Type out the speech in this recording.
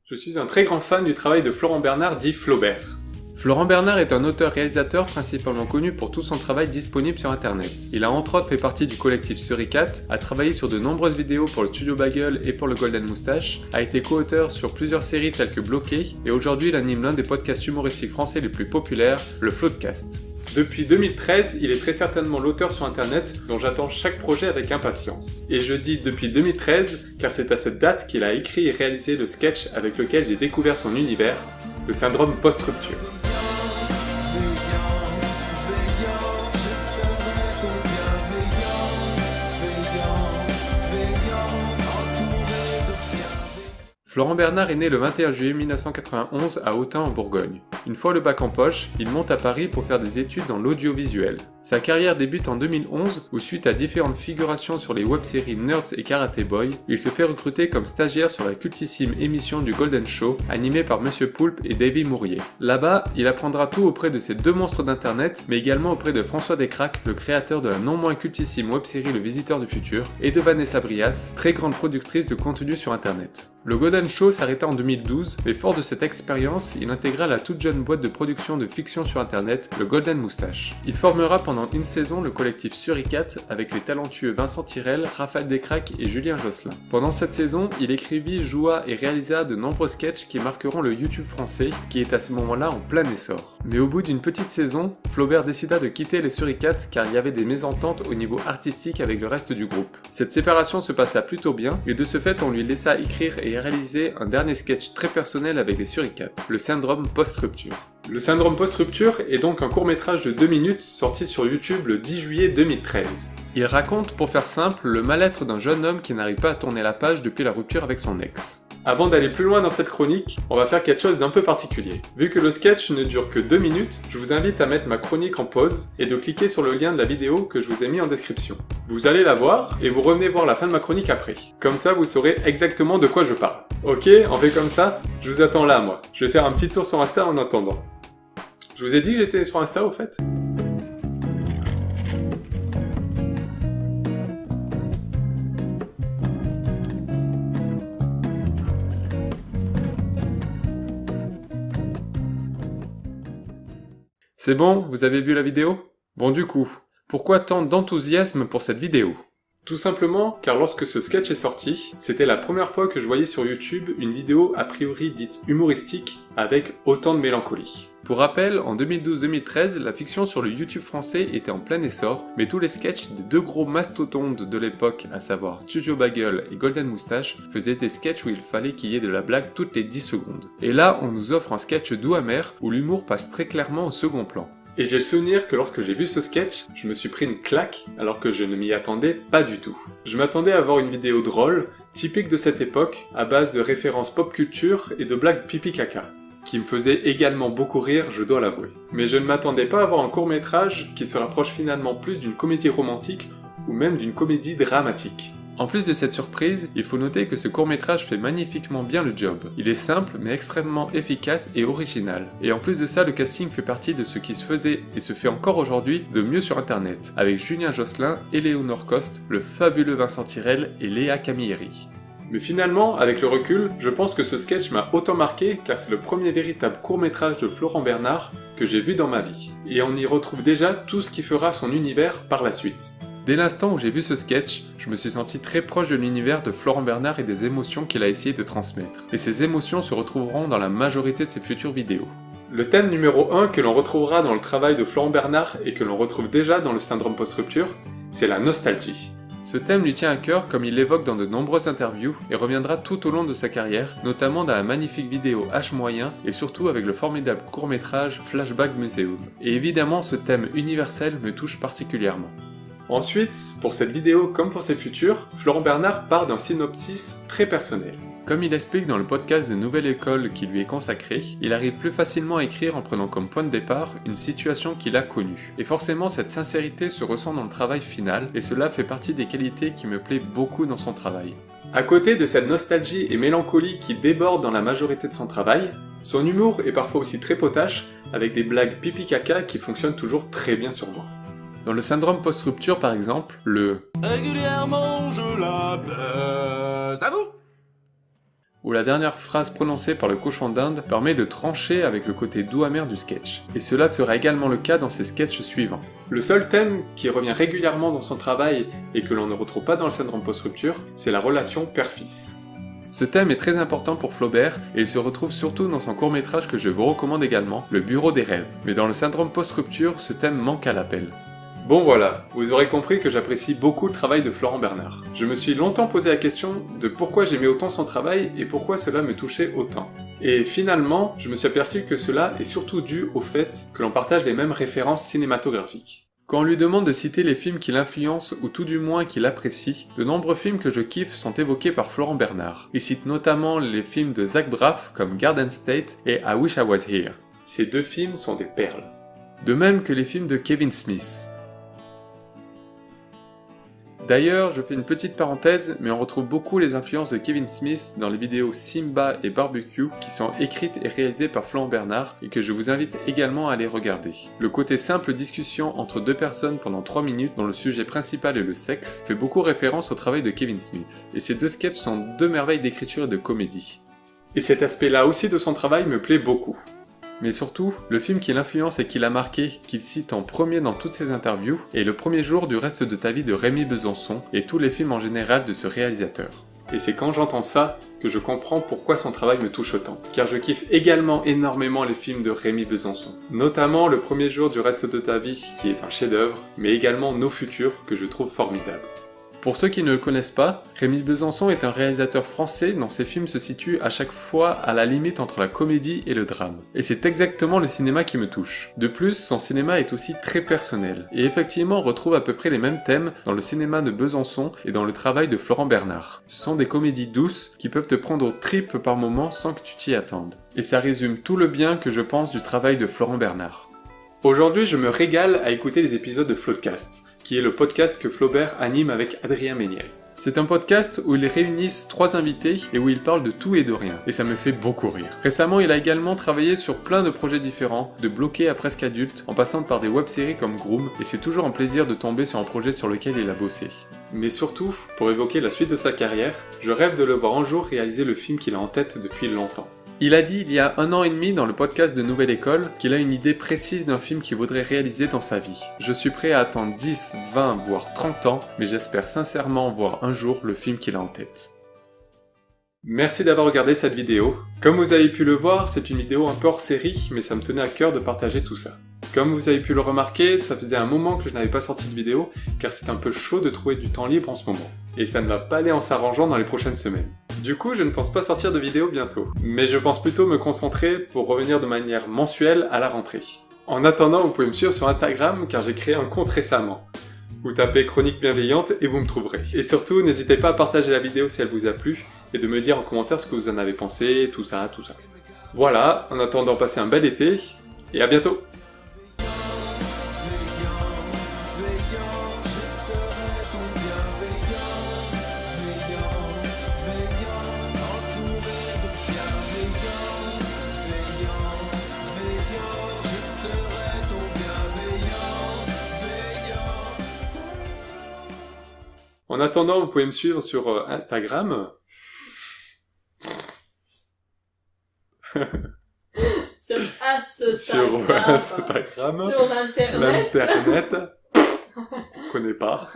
Je suis un très grand fan du travail de Florent Bernard dit Flaubert. Florent Bernard est un auteur-réalisateur principalement connu pour tout son travail disponible sur internet. Il a entre autres fait partie du collectif Suricat, a travaillé sur de nombreuses vidéos pour le Studio Bagel et pour le Golden Moustache, a été co-auteur sur plusieurs séries telles que Bloqué, et aujourd'hui il anime l'un des podcasts humoristiques français les plus populaires, le Floodcast. Depuis 2013, il est très certainement l'auteur sur internet dont j'attends chaque projet avec impatience. Et je dis depuis 2013 car c'est à cette date qu'il a écrit et réalisé le sketch avec lequel j'ai découvert son univers, le syndrome post-rupture. Florent Bernard est né le 21 juillet 1991 à Autun en Bourgogne. Une fois le bac en poche, il monte à Paris pour faire des études dans l'audiovisuel. Sa carrière débute en 2011 où suite à différentes figurations sur les web-séries Nerds et Karate Boy, il se fait recruter comme stagiaire sur la cultissime émission du Golden Show animée par Monsieur Poulpe et Davy Mourier. Là-bas, il apprendra tout auprès de ces deux monstres d'internet, mais également auprès de François Descraques, le créateur de la non moins cultissime web-série Le Visiteur du Futur, et de Vanessa Brias, très grande productrice de contenu sur internet. Le Golden Show s'arrêta en 2012, mais fort de cette expérience, il intégra la toute jeune boîte de production de fiction sur internet, le Golden Moustache. Il formera pendant une saison le collectif Suricat avec les talentueux Vincent Tirel, Raphaël Descraques et Julien Josselin. Pendant cette saison, il écrivit, joua et réalisa de nombreux sketchs qui marqueront le YouTube français, qui est à ce moment-là en plein essor. Mais au bout d'une petite saison, Flaubert décida de quitter les Suricat car il y avait des mésententes au niveau artistique avec le reste du groupe. Cette séparation se passa plutôt bien, et de ce fait on lui laissa écrire et réaliser un dernier sketch très personnel avec les Suricat, le syndrome post-rupture. Le syndrome post-rupture est donc un court-métrage de 2 minutes sorti sur YouTube le 10 juillet 2013. Il raconte, pour faire simple, le mal-être d'un jeune homme qui n'arrive pas à tourner la page depuis la rupture avec son ex. Avant d'aller plus loin dans cette chronique, on va faire quelque chose d'un peu particulier. Vu que le sketch ne dure que 2 minutes, je vous invite à mettre ma chronique en pause et de cliquer sur le lien de la vidéo que je vous ai mis en description. Vous allez la voir et vous revenez voir la fin de ma chronique après. Comme ça, vous saurez exactement de quoi je parle. Ok, on fait comme ça? Je vous attends là, moi. Je vais faire un petit tour sur Insta en attendant. Je vous ai dit que j'étais sur Insta, au fait? C'est bon, vous avez vu la vidéo? Bon du coup, pourquoi tant d'enthousiasme pour cette vidéo? Tout simplement car lorsque ce sketch est sorti, c'était la première fois que je voyais sur YouTube une vidéo a priori dite humoristique avec autant de mélancolie. Pour rappel, en 2012-2013, la fiction sur le YouTube français était en plein essor, mais tous les sketchs des deux gros mastodontes de l'époque, à savoir Studio Bagel et Golden Moustache, faisaient des sketchs où il fallait qu'il y ait de la blague toutes les 10 secondes. Et là, on nous offre un sketch doux amer où l'humour passe très clairement au second plan. Et j'ai le souvenir que lorsque j'ai vu ce sketch, je me suis pris une claque alors que je ne m'y attendais pas du tout. Je m'attendais à voir une vidéo drôle, typique de cette époque, à base de références pop culture et de blagues pipi caca, qui me faisait également beaucoup rire, je dois l'avouer. Mais je ne m'attendais pas à voir un court-métrage qui se rapproche finalement plus d'une comédie romantique ou même d'une comédie dramatique. En plus de cette surprise, il faut noter que ce court-métrage fait magnifiquement bien le job. Il est simple mais extrêmement efficace et original. Et en plus de ça, le casting fait partie de ce qui se faisait et se fait encore aujourd'hui de mieux sur internet, avec Julien Josselin, Éléonore Coste, le fabuleux Vincent Tirel et Léa Camilleri. Mais finalement, avec le recul, je pense que ce sketch m'a autant marqué car c'est le premier véritable court-métrage de Florent Bernard que j'ai vu dans ma vie. Et on y retrouve déjà tout ce qui fera son univers par la suite. Dès l'instant où j'ai vu ce sketch, je me suis senti très proche de l'univers de Florent Bernard et des émotions qu'il a essayé de transmettre. Et ces émotions se retrouveront dans la majorité de ses futures vidéos. Le thème numéro 1 que l'on retrouvera dans le travail de Florent Bernard et que l'on retrouve déjà dans le syndrome post-rupture, c'est la nostalgie. Ce thème lui tient à cœur comme il l'évoque dans de nombreuses interviews et reviendra tout au long de sa carrière, notamment dans la magnifique vidéo H moyen et surtout avec le formidable court-métrage Flashback Museum. Et évidemment ce thème universel me touche particulièrement. Ensuite, pour cette vidéo comme pour ses futures, Florent Bernard part d'un synopsis très personnel. Comme il explique dans le podcast de Nouvelle École qui lui est consacré, il arrive plus facilement à écrire en prenant comme point de départ une situation qu'il a connue. Et forcément cette sincérité se ressent dans le travail final, et cela fait partie des qualités qui me plaît beaucoup dans son travail. À côté de cette nostalgie et mélancolie qui déborde dans la majorité de son travail, son humour est parfois aussi très potache, avec des blagues pipi caca qui fonctionnent toujours très bien sur moi. Dans le syndrome post-rupture par exemple, le « Régulièrement je la baise à vous » où la dernière phrase prononcée par le cochon d'Inde permet de trancher avec le côté doux amer du sketch. Et cela sera également le cas dans ses sketchs suivants. Le seul thème qui revient régulièrement dans son travail et que l'on ne retrouve pas dans le syndrome post-rupture, c'est la relation père-fils. Ce thème est très important pour Flaubert et il se retrouve surtout dans son court-métrage que je vous recommande également, Le Bureau des rêves. Mais dans le syndrome post-rupture, ce thème manque à l'appel. Bon voilà, vous aurez compris que j'apprécie beaucoup le travail de Florent Bernard. Je me suis longtemps posé la question de pourquoi j'aimais autant son travail et pourquoi cela me touchait autant. Et finalement, je me suis aperçu que cela est surtout dû au fait que l'on partage les mêmes références cinématographiques. Quand on lui demande de citer les films qui l'influencent ou tout du moins qu'il apprécie, de nombreux films que je kiffe sont évoqués par Florent Bernard. Il cite notamment les films de Zach Braff comme Garden State et I Wish I Was Here. Ces deux films sont des perles. De même que les films de Kevin Smith. D'ailleurs, je fais une petite parenthèse, mais on retrouve beaucoup les influences de Kevin Smith dans les vidéos Simba et Barbecue qui sont écrites et réalisées par Florent Bernard et que je vous invite également à aller regarder. Le côté simple discussion entre deux personnes pendant 3 minutes dont le sujet principal est le sexe fait beaucoup référence au travail de Kevin Smith. Et ces deux sketchs sont deux merveilles d'écriture et de comédie. Et cet aspect-là aussi de son travail me plaît beaucoup. Mais surtout, le film qui l'influence et qui l'a marqué, qu'il cite en premier dans toutes ses interviews, est Le premier jour du reste de ta vie de Rémy Besançon et tous les films en général de ce réalisateur. Et c'est quand j'entends ça que je comprends pourquoi son travail me touche autant. Car je kiffe également énormément les films de Rémy Besançon. Notamment Le premier jour du reste de ta vie qui est un chef-d'œuvre, mais également Nos futurs que je trouve formidable. Pour ceux qui ne le connaissent pas, Rémy Besançon est un réalisateur français dont ses films se situent à chaque fois à la limite entre la comédie et le drame. Et c'est exactement le cinéma qui me touche. De plus, son cinéma est aussi très personnel. Et effectivement, on retrouve à peu près les mêmes thèmes dans le cinéma de Besançon et dans le travail de Florent Bernard. Ce sont des comédies douces qui peuvent te prendre aux tripes par moments sans que tu t'y attendes. Et ça résume tout le bien que je pense du travail de Florent Bernard. Aujourd'hui, je me régale à écouter les épisodes de Floodcast, qui est le podcast que Flaubert anime avec Adrien Méniel. C'est un podcast où ils réunissent 3 invités et où ils parlent de tout et de rien, et ça me fait beaucoup rire. Récemment, il a également travaillé sur plein de projets différents, de bloqués à presque adultes, en passant par des web-séries comme Groom, et c'est toujours un plaisir de tomber sur un projet sur lequel il a bossé. Mais surtout, pour évoquer la suite de sa carrière, je rêve de le voir un jour réaliser le film qu'il a en tête depuis longtemps. Il a dit il y a 1 an et demi dans le podcast de Nouvelle École qu'il a une idée précise d'un film qu'il voudrait réaliser dans sa vie. Je suis prêt à attendre 10, 20, voire 30 ans, mais j'espère sincèrement voir un jour le film qu'il a en tête. Merci d'avoir regardé cette vidéo. Comme vous avez pu le voir, c'est une vidéo un peu hors série, mais ça me tenait à cœur de partager tout ça. Comme vous avez pu le remarquer, ça faisait un moment que je n'avais pas sorti de vidéo, car c'est un peu chaud de trouver du temps libre en ce moment. Et ça ne va pas aller en s'arrangeant dans les prochaines semaines. Du coup, je ne pense pas sortir de vidéo bientôt. Mais je pense plutôt me concentrer pour revenir de manière mensuelle à la rentrée. En attendant, vous pouvez me suivre sur Instagram, car j'ai créé un compte récemment. Vous tapez Chronique Bienveillante et vous me trouverez. Et surtout, n'hésitez pas à partager la vidéo si elle vous a plu, et de me dire en commentaire ce que vous en avez pensé, tout ça. Voilà, en attendant, passez un bel été, et à bientôt! En attendant, vous pouvez me suivre sur Instagram. Sur Instagram. Sur Instagram. Sur l'internet. L'internet. Je connais pas.